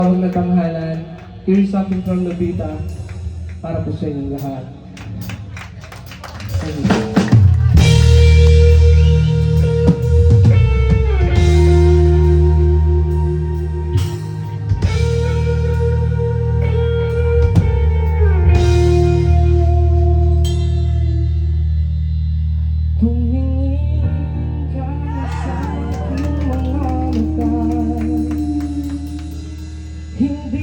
Tawag na tanghalan, here's something from Lobita para po sa inyong lahat. Thank you. Tumingin ka sa aking mga mata, hindi